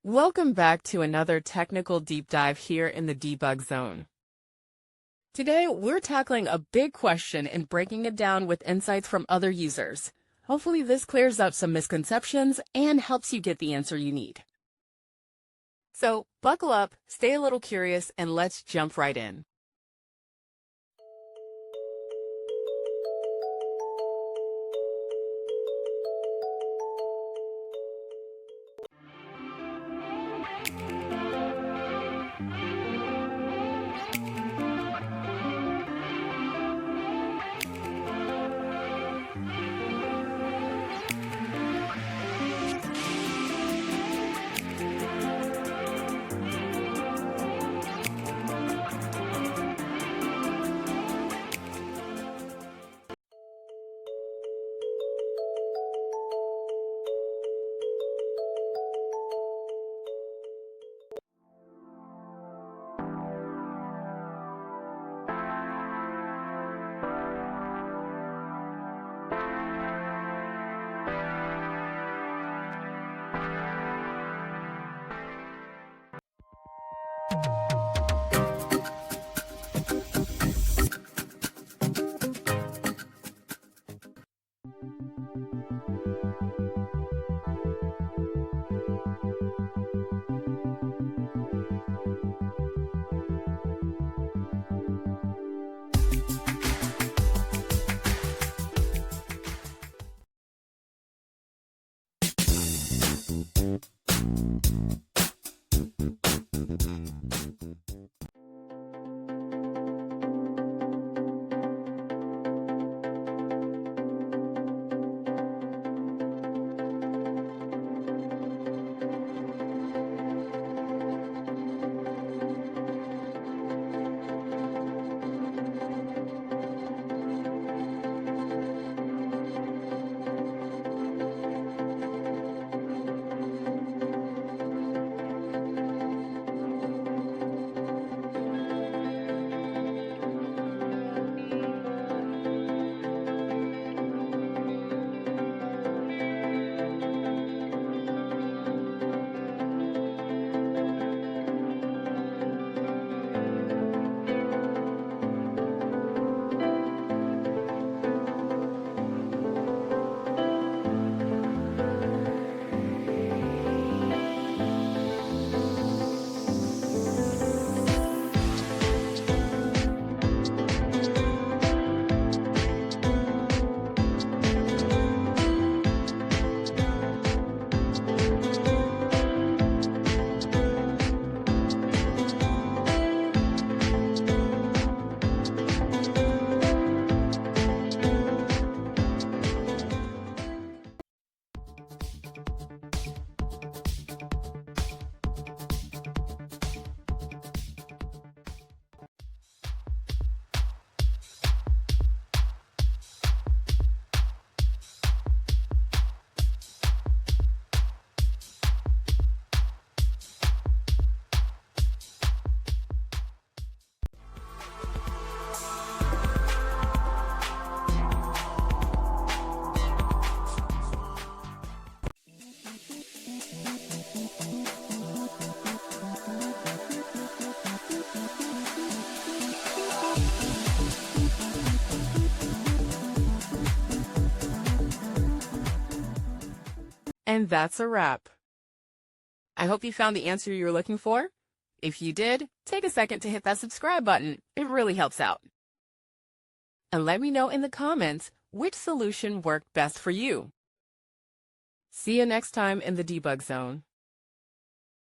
Welcome back to another technical deep dive here in the debug zone. Today, we're tackling a big question and breaking it down with insights from other users. Hopefully this clears up some misconceptions and helps you get the answer you need. So buckle up, stay a little curious, and let's jump right in. And that's a wrap. I hope you found the answer you were looking for. If you did, take a second to hit that subscribe button. It really helps out. And let me know in the comments which solution worked best for you. See you next time in the debug zone.